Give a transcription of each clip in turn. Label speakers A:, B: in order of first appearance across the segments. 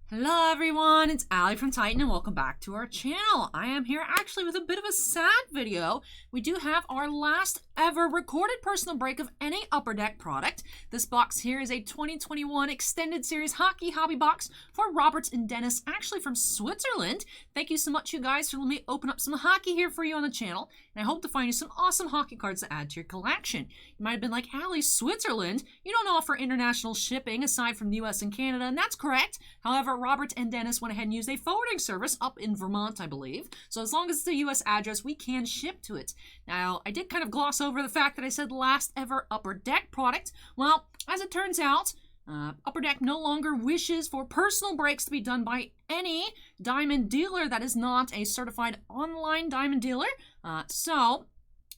A: Hello everyone, it's Allie from Titan and welcome back to our channel. I am here actually with a bit of a sad video. We do have our last ever recorded personal break of any Upper Deck product. This box here is a 2021 extended series hockey hobby box for Robert and Dennis, actually from Switzerland. Thank you so much you guys for letting me open up some hockey here for you on the channel, and I hope to find you some awesome hockey cards to add to your collection. You might have been like, Allie, Switzerland? You don't offer international shipping aside from the US and Canada, and that's correct. However, Robert and Dennis went ahead and used a forwarding service up in Vermont, I believe. So as long as it's a US address, we can ship to it. Now, I did kind of gloss over the fact that I said last ever Upper Deck product. Well, as it turns out, Upper Deck no longer wishes for personal breaks to be done by any diamond dealer that is not a certified online diamond dealer. So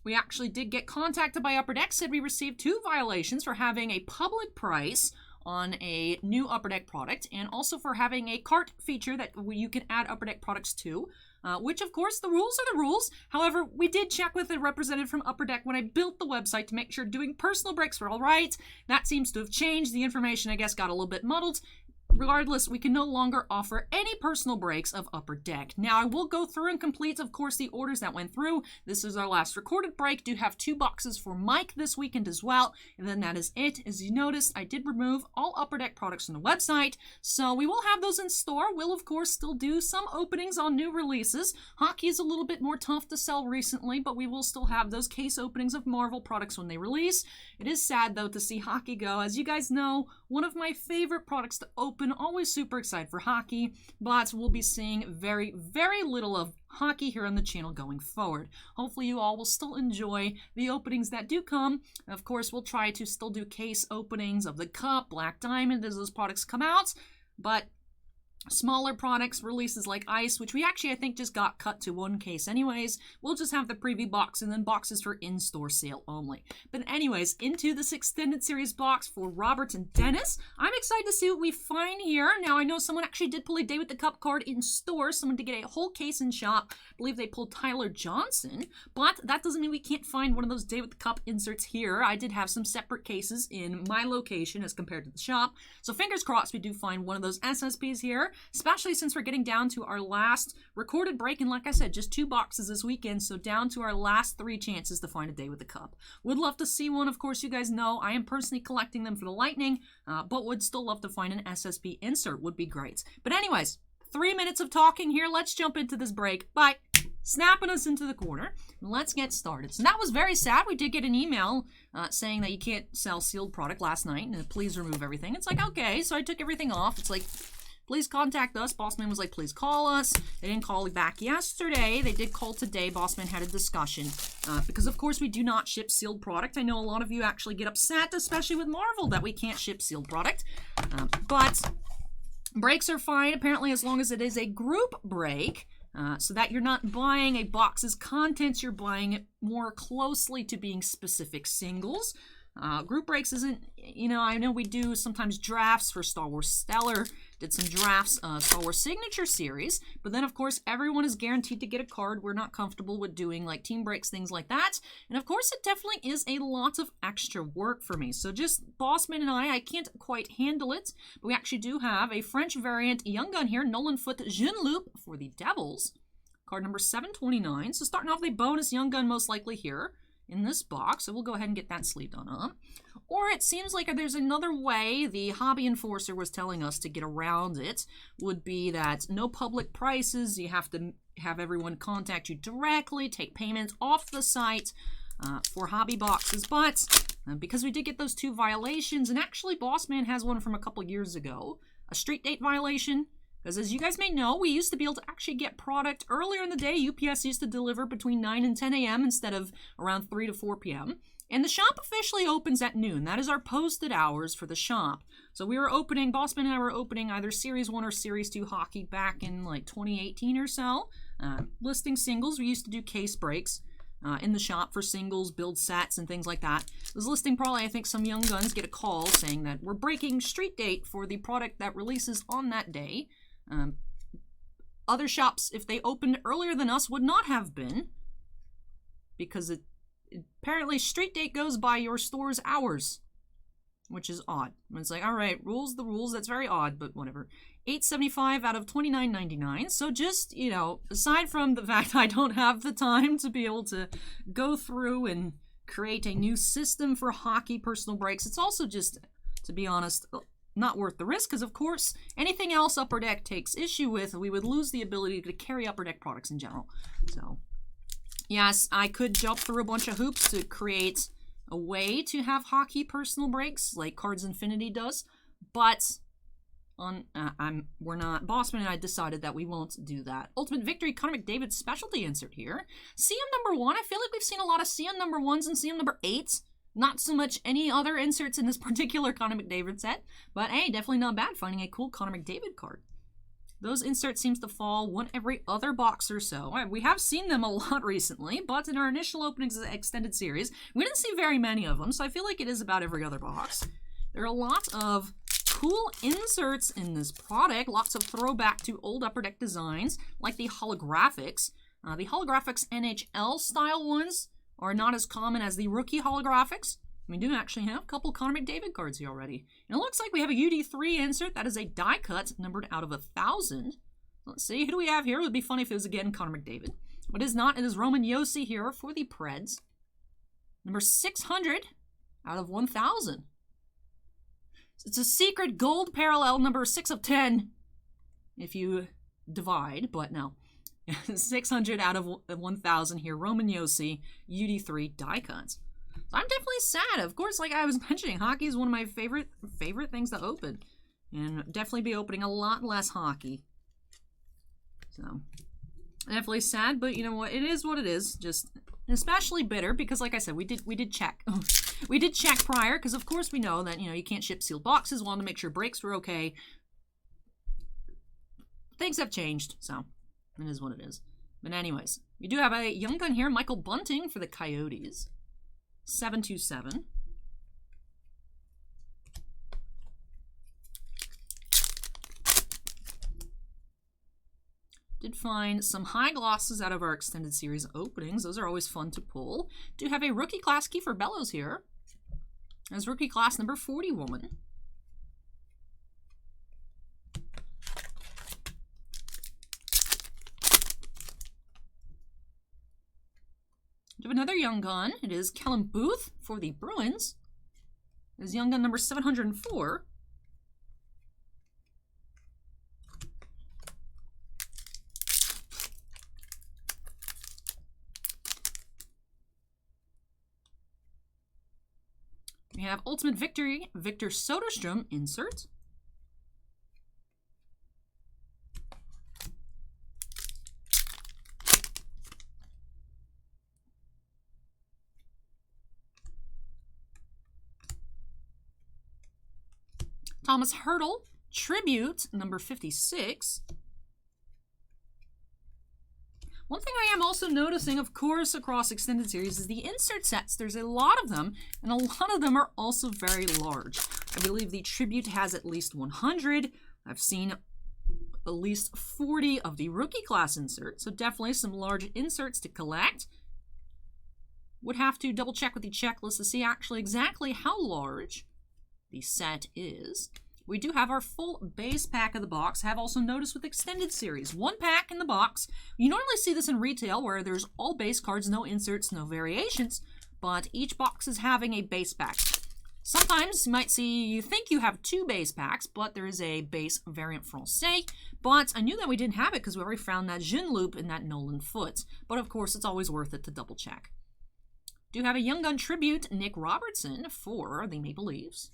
A: we actually did get contacted by Upper Deck, said we received 2 violations for having a public price on a new Upper Deck product, and also for having a cart feature that you can add Upper Deck products to, which of course the rules are the rules. However, we did check with a representative from Upper Deck when I built the website to make sure doing personal breaks were all right. That seems to have changed. The information, I guess, got a little bit muddled. Regardless, we can no longer offer any personal breaks of Upper Deck. Now, I will go through and complete, of course, the orders that went through. This is our last recorded break. Do have 2 boxes for Mike this weekend as well. And then that is it. As you noticed, I did remove all Upper Deck products on the website. So we will have those in store. We'll, of course, still do some openings on new releases. Hockey is a little bit more tough to sell recently, but we will still have those case openings of Marvel products when they release. It is sad, though, to see hockey go. As you guys know, one of my favorite products to open. Always super excited for hockey, but we'll be seeing very, very little of hockey here on the channel going forward. Hopefully you all will still enjoy the openings that do come. Of course, we'll try to still do case openings of the Cup, Black Diamond as those products come out, but smaller products, releases like Ice, which we actually, I think, just got cut to 1 case anyways. We'll just have the preview box and then boxes for in-store sale only. But anyways, into this extended series box for Robert and Dennis. I'm excited to see what we find here. Now, I know someone actually did pull a Day with the Cup card in store. Someone did get a whole case in shop. I believe they pulled Tyler Johnson, but that doesn't mean we can't find one of those Day with the Cup inserts here. I did have some separate cases in my location as compared to the shop. So fingers crossed we do find one of those SSPs here, especially since we're getting down to our last recorded break, and like I said, just 2 boxes this weekend, so down to our last 3 chances to find a Day with the Cup. Would love to see one. Of course, you guys know I am personally collecting them for the Lightning, but would still love to find an SSP insert. Would be great. But anyways, 3 minutes of talking here. Let's jump into this break by snapping us into the corner. Let's get started. So that was very sad. We did get an email saying that you can't sell sealed product last night, and please remove everything. It's like, okay, so I took everything off. It's like, please contact us. Bossman was like, please call us. They didn't call back yesterday. They did call today. Bossman had a discussion because, of course, we do not ship sealed product. I know a lot of you actually get upset, especially with Marvel, that we can't ship sealed product. But breaks are fine, apparently, as long as it is a group break. So that you're not buying a box's contents, you're buying it more closely to being specific singles. Group breaks isn't, I know we do sometimes drafts for Star Wars Stellar, did some drafts, Star Wars Signature Series, but then of course everyone is guaranteed to get a card. We're not comfortable with doing like team breaks, things like that, and of course it definitely is a lot of extra work for me. So just Bossman and I can't quite handle it, but we actually do have a French variant Young Gun here, Nolan Foot Jean-Loup for the Devils, card number 729. So starting off with a bonus Young Gun most likely here in this box, so we'll go ahead and get that sleeved on up. Or it seems like there's another way the Hobby Enforcer was telling us to get around it, would be that no public prices, you have to have everyone contact you directly, take payments off the site for hobby boxes, but because we did get those 2 violations, and actually Bossman has one from a couple years ago, a street date violation. Because as you guys may know, we used to be able to actually get product earlier in the day. UPS used to deliver between 9 and 10 a.m. instead of around 3 to 4 p.m. And the shop officially opens at noon. That is our posted hours for the shop. So we were opening, Bossman and I were opening either Series 1 or Series 2 hockey back in like 2018 or so. Listing singles, we used to do case breaks in the shop for singles, build sets, and things like that. I was listing probably, I think some Young Guns get a call saying that we're breaking street date for the product that releases on that day. Other shops, if they opened earlier than us, would not have been, because apparently street date goes by your store's hours, which is odd. It's like, all right, rules the rules, that's very odd, but whatever. $8.75 out of $29.99. So just, you know, aside from the fact I don't have the time to be able to go through and create a new system for hockey personal breaks, it's also just, to be honest, not worth the risk, because of course anything else Upper Deck takes issue with, we would lose the ability to carry Upper Deck products in general. So yes, I could jump through a bunch of hoops to create a way to have hockey personal breaks like Cards Infinity does, but we're not, Bossman and I decided that we won't do that. Ultimate Victory Connor McDavid specialty insert here. CM number 1, I feel like we've seen a lot of CM number 1s and CM number 8s. Not so much any other inserts in this particular Connor McDavid set, but hey, definitely not bad finding a cool Connor McDavid card. Those inserts seems to fall one every other box or so. We have seen them a lot recently, but in our initial openings of the extended series, we didn't see very many of them, so I feel like it is about every other box. There are a lot of cool inserts in this product, lots of throwback to old Upper Deck designs, like the holographics. The holographics NHL style ones are not as common as the rookie holographics. We do actually have a couple Connor McDavid cards here already. And it looks like we have a UD3 insert that is a die cut numbered out of 1,000. Let's see, who do we have here? It would be funny if it was again Connor McDavid. But it is not. It is Roman Josi here for the Preds. Number 600 out of 1,000. It's a secret gold parallel, number 6 of 10, if you divide, but no. 600 out of 1,000 here. Roman Josi, UD3 die cuts. So I'm definitely sad. Of course, like I was mentioning, hockey is one of my favorite things to open. And definitely be opening a lot less hockey. So, definitely sad, but you know what? It is what it is. Just especially bitter because, like I said, we did check. We did check prior because, of course, we know that, you know, you can't ship sealed boxes. Wanted to make sure breaks were okay. Things have changed, so it is what it is. But anyways, we do have a young gun here, Michael Bunting for the Coyotes. 727. Did find some high glosses out of our extended series openings. Those are always fun to pull. Do have a rookie class Kiefer Bellows here. As rookie class number 41. Do have another young gun. It is Kellen Booth for the Bruins. It is young gun number 704. We have Ultimate Victory, Victor Soderstrom insert. Thomas Hertl, Tribute, number 56. One thing I am also noticing, of course, across extended series is the insert sets. There's a lot of them, and a lot of them are also very large. I believe the Tribute has at least 100. I've seen at least 40 of the rookie class inserts, so definitely some large inserts to collect. Would have to double check with the checklist to see actually exactly how large the set is. We do have our full base pack of the box. Have also noticed with extended series, 1 pack in the box. You normally see this in retail where there's all base cards, no inserts, no variations, but each box is having a base pack. Sometimes you might see, you think you have 2 base packs, but there is a base variant Francais. But I knew that we didn't have it because we already found that Jean Loop and that Nolan Foot. But of course, it's always worth it to double check. Do have a Young Gun Tribute, Nick Robertson for the Maple Leafs.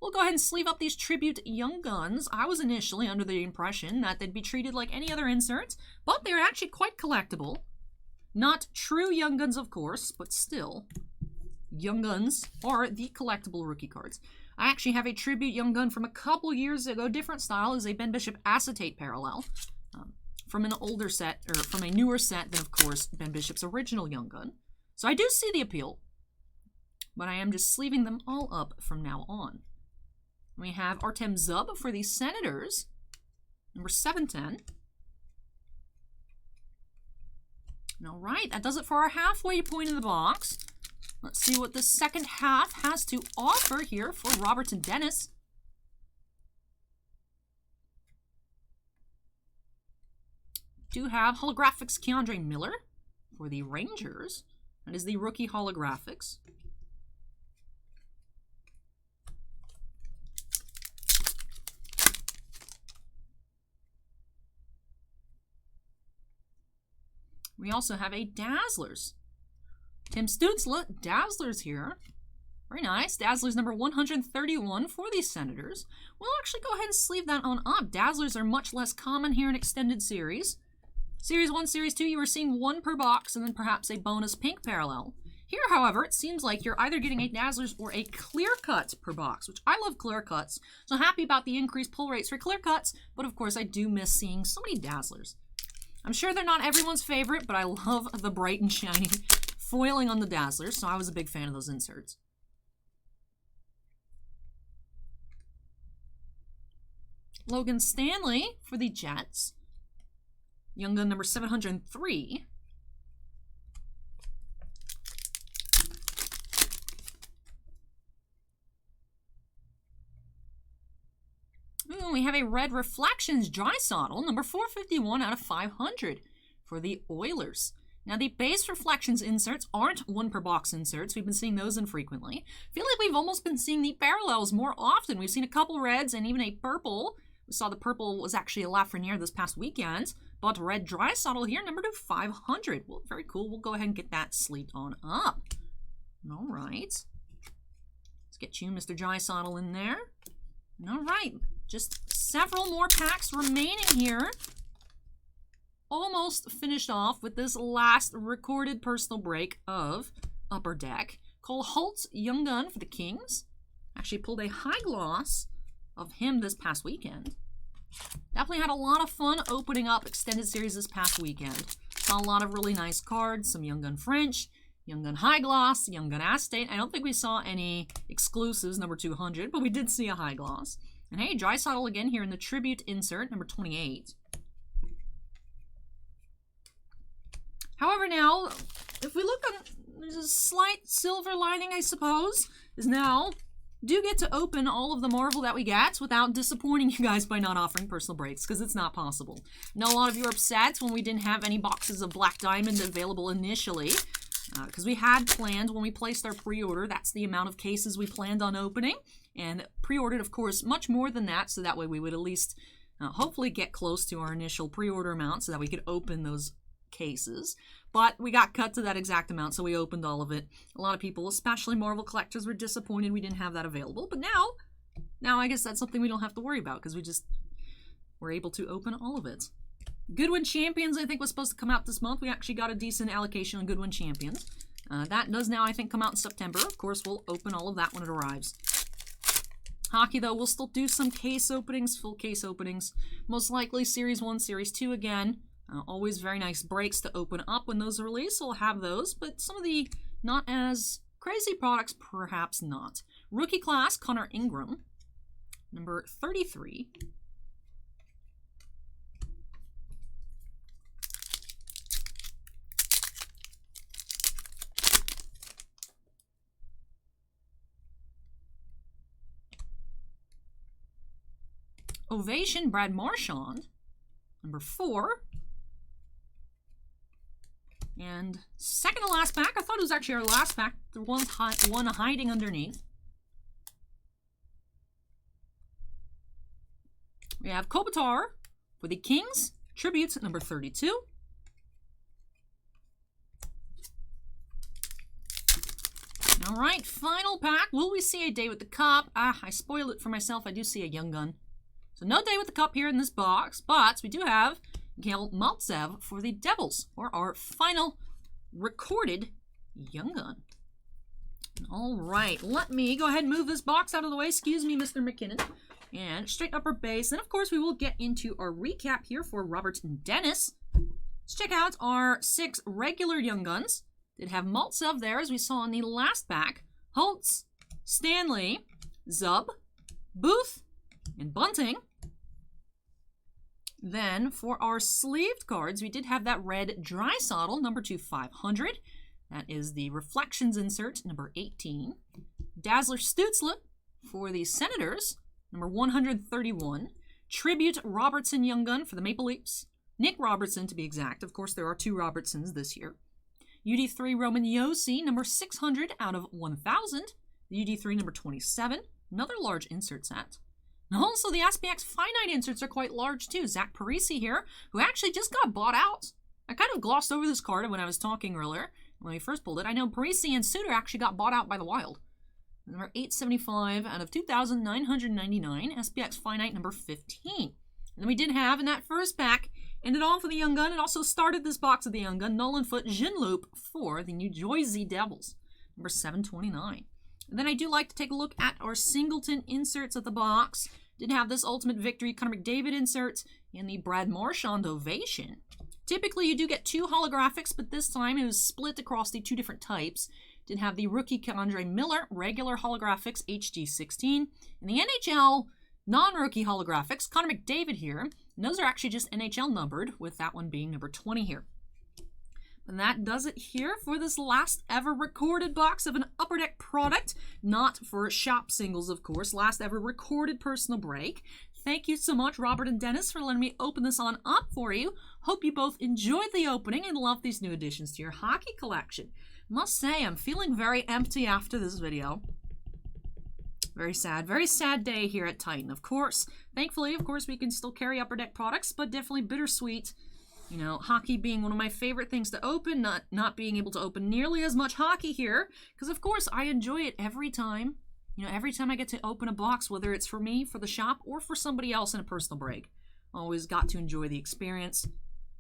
A: We'll go ahead and sleeve up these Tribute Young Guns. I was initially under the impression that they'd be treated like any other inserts, but they're actually quite collectible. Not true Young Guns, of course, but still. Young Guns are the collectible rookie cards. I actually have a Tribute Young Gun from a couple years ago. Different style is a Ben Bishop Acetate Parallel. From an older set, or from a newer set than, of course, Ben Bishop's original Young Gun. So I do see the appeal, but I am just sleeving them all up from now on. We have Artem Zub for the Senators, number 710. All right, that does it for our halfway point of the box. Let's see what the second half has to offer here for Robertson Dennis. do have holographics Keandre Miller for the Rangers. That is the rookie holographics. We also have a Dazzlers. Tim Stutzla, Dazzlers here. Very nice. Dazzlers number 131 for the Senators. We'll actually go ahead and sleeve that on up. Dazzlers are much less common here in Extended Series. Series 1, Series 2, you were seeing one per box and then perhaps a bonus pink parallel. Here, however, it seems like you're either getting a Dazzlers or a clear cut per box, which I love clear cuts. So happy about the increased pull rates for clear cuts, but of course I do miss seeing so many Dazzlers. I'm sure they're not everyone's favorite, but I love the bright and shiny foiling on the Dazzlers, so I was a big fan of those inserts. Logan Stanley for the Jets. Young Gun number 703. Ooh, we have a Red Reflections Drysdale, number 451 out of 500 for the Oilers. Now, the base Reflections inserts aren't one per box inserts. We've been seeing those infrequently. I feel like we've almost been seeing the parallels more often. We've seen a couple reds and even a purple. We saw the purple was actually a Lafreniere this past weekend, but Red Drysdale here, number 500. Well, very cool. We'll go ahead and get that sleeved on up. All right. Let's get you, Mr. Drysdale, in there. All right. Just several more packs remaining here. Almost finished off with this last recorded personal break of Upper Deck. Cole Holtz, Young Gun for the Kings. Actually pulled a high gloss of him this past weekend. Definitely had a lot of fun opening up Extended Series this past weekend. Saw a lot of really nice cards, some Young Gun French, Young Gun High Gloss, Young Gun Acetate. I don't think we saw any exclusives, number 200, but we did see a High Gloss. And hey, Drysdale again here in the Tribute insert, number 28. However, now, if we look on, there's a slight silver lining, I suppose, is now do get to open all of the Marvel that we get without disappointing you guys by not offering personal breaks, because it's not possible. I know a lot of you are upset when we didn't have any boxes of Black Diamond available initially, because we had planned when we placed our pre-order, that's the amount of cases we planned on opening, and pre-ordered, of course, much more than that, so that way we would at least hopefully get close to our initial pre-order amount so that we could open those cases. But we got cut to that exact amount, so we opened all of it. A lot of people, especially Marvel collectors, were disappointed we didn't have that available. But now I guess that's something we don't have to worry about, because we just were able to open all of it. Goodwin Champions, I think, was supposed to come out this month. We actually got a decent allocation on Goodwin Champions. That does now, I think, come out in September. Of course, we'll open all of that when it arrives. Hockey, though, we'll still do some case openings, full case openings. Most likely Series 1, Series 2 again. Always very nice breaks to open up when those are released, so we'll have those. But some of the not as crazy products, perhaps not. Rookie class, Connor Ingram, number 33. Ovation, Brad Marchand, number 4. And second to last pack. I thought it was actually our last pack. The one hiding underneath. We have Kopitar for the Kings. Tributes at number 32. All right, final pack. Will we see a Day with the Cup? I spoiled it for myself. I do see a Young Gun. So no Day with the Cup here in this box, but we do have Gail Maltsev for the Devils, for our final recorded Young Gun. All right, let me go ahead and move this box out of the way. Excuse me, Mr. McKinnon. And straight upper base. And of course, we will get into our recap here for Robert and Dennis. Let's check out our 6 regular Young Guns. Did have Maltsev there, as we saw in the last pack. Holtz, Stanley, Zub, Booth, and Bunting. Then, for our sleeved cards, we did have that red Drysdale, number 500. That is the Reflections insert, number 18. Dazzler Stutzla for the Senators, number 131. Tribute Robertson Young Gun for the Maple Leafs, Nick Robertson to be exact. Of course, there are 2 Robertsons this year. UD3 Roman Yossi, number 600 out of 1,000. The UD3 number 27, another large insert set. And also the SPX finite inserts are quite large too. Zach Parisi here, who actually just got bought out. I kind of glossed over this card when I was talking earlier. When we first pulled it, I know Parisi and Suter actually got bought out by the Wild. Number 875 out of 2,999, SPX finite number 15. And then we did have in that first pack, ended off with a young gun. It also started this box with the young gun, Nolan Foote Jinloop for the New Jersey Devils, number 729. And then I do like to take a look at our singleton inserts of the box. Did have this Ultimate Victory Connor McDavid insert and the Brad Marchand Ovation. Typically you do get 2 holographics, but this time it was split across the 2 different types. Did have the rookie K'Andre Miller regular holographics HD16 and the NHL non-rookie holographics Connor McDavid here. And those are actually just NHL numbered, with that one being number 20 here. And that does it here for this last ever recorded box of an Upper Deck product. Not for shop singles, of course. Last ever recorded personal break. Thank you so much, Robert and Dennis, for letting me open this on up for you. Hope you both enjoyed the opening and love these new additions to your hockey collection. Must say, I'm feeling very empty after this video. Very sad day here at Titan. Of course, thankfully, of course, we can still carry Upper Deck products, but definitely bittersweet. You know, hockey being one of my favorite things to open, not being able to open nearly as much hockey here, because of course I enjoy it every time. You know, every time I get to open a box, whether it's for me, for the shop, or for somebody else in a personal break. Always got to enjoy the experience.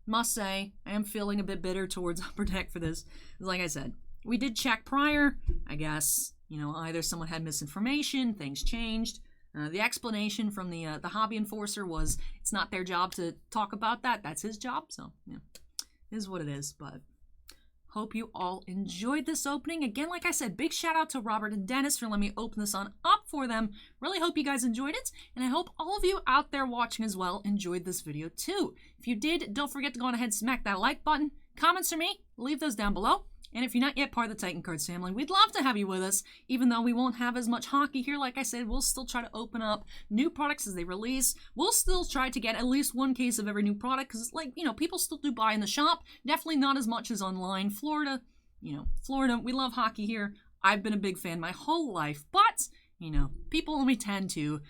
A: Must say, I am feeling a bit bitter towards Upper Deck for this. Like I said, we did check prior. I guess, you know, either someone had misinformation, things changed. The explanation from the hobby enforcer was it's not their job to talk about that. That's his job. So, yeah, it is what it is. But hope you all enjoyed this opening. Again, like I said, big shout out to Robert and Dennis for letting me open this on up for them. Really hope you guys enjoyed it. And I hope all of you out there watching as well enjoyed this video too. If you did, don't forget to go on ahead and smack that like button. Comments from me, leave those down below. And if you're not yet part of the Titan Cards family, we'd love to have you with us. Even though we won't have as much hockey here, like I said, we'll still try to open up new products as they release. We'll still try to get at least 1 case of every new product, because, like, you know, people still do buy in the shop. Definitely not as much as online. Florida, we love hockey here. I've been a big fan my whole life, but, you know, people only tend to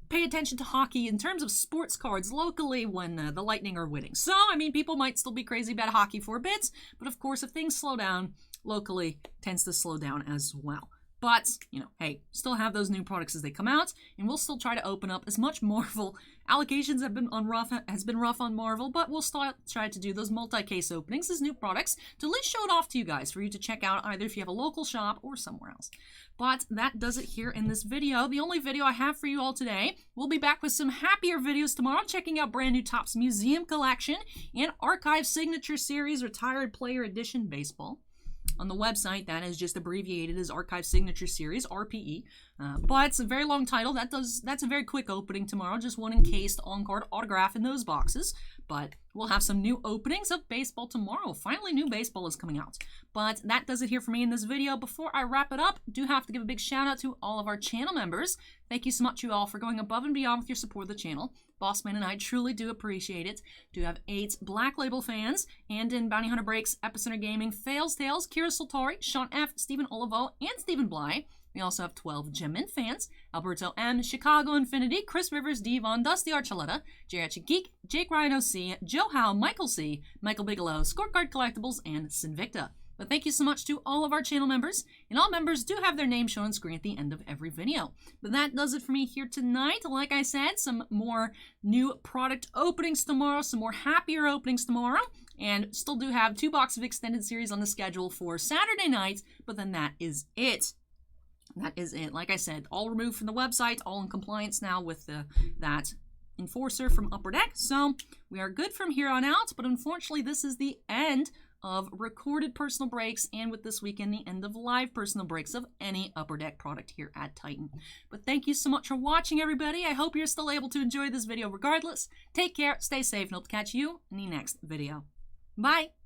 A: pay attention to hockey in terms of sports cards locally when the Lightning are winning. So, I mean, people might still be crazy about hockey for a bit, but of course, if things slow down, locally tends to slow down as well. But, you know, hey, still have those new products as they come out, and we'll still try to open up as much Marvel. Allocations has been rough on Marvel, but we'll still try to do those multi-case openings as new products to at least show it off to you guys for you to check out either if you have a local shop or somewhere else. But that does it here in this video. The only video I have for you all today. We'll be back with some happier videos tomorrow, checking out brand new Topps Museum Collection and Archive Signature Series Retired Player Edition Baseball. On the website, that is just abbreviated as Archive Signature Series, RPE. But it's a very long title. That's a very quick opening tomorrow. Just one encased on-card autograph in those boxes. But we'll have some new openings of baseball tomorrow. Finally, new baseball is coming out. But that does it here for me in this video. Before I wrap it up, do have to give a big shout out to all of our channel members. Thank you so much, you all, for going above and beyond with your support of the channel. Bossman and I truly do appreciate it. Do have 8 Black Label fans, and in Bounty Hunter Breaks, Epicenter Gaming, Fails Tales, Kira Soltari, Sean F., Stephen Olivo, and Stephen Bly. We also have 12 Gemin fans, Alberto M., Chicago Infinity, Chris Rivers, Devon, Dusty Archuleta, Geriatric Geek, Jake Ryan OC, Joe Howe, Michael C., Michael Bigelow, Scorecard Collectibles, and Sinvicta. But thank you so much to all of our channel members, and all members do have their name shown on screen at the end of every video. But that does it for me here tonight. Like I said, some more new product openings tomorrow, some more happier openings tomorrow, and still do have 2 boxes of extended series on the schedule for Saturday night, but then that is it. That is it. Like I said, all removed from the website, all in compliance now with that enforcer from Upper Deck. So we are good from here on out, but unfortunately this is the end of recorded personal breaks, and with this weekend, the end of live personal breaks of any Upper Deck product here at Titan. But thank you so much for watching, everybody. I hope you're still able to enjoy this video regardless. Take care, stay safe, and I'll catch you in the next video. Bye!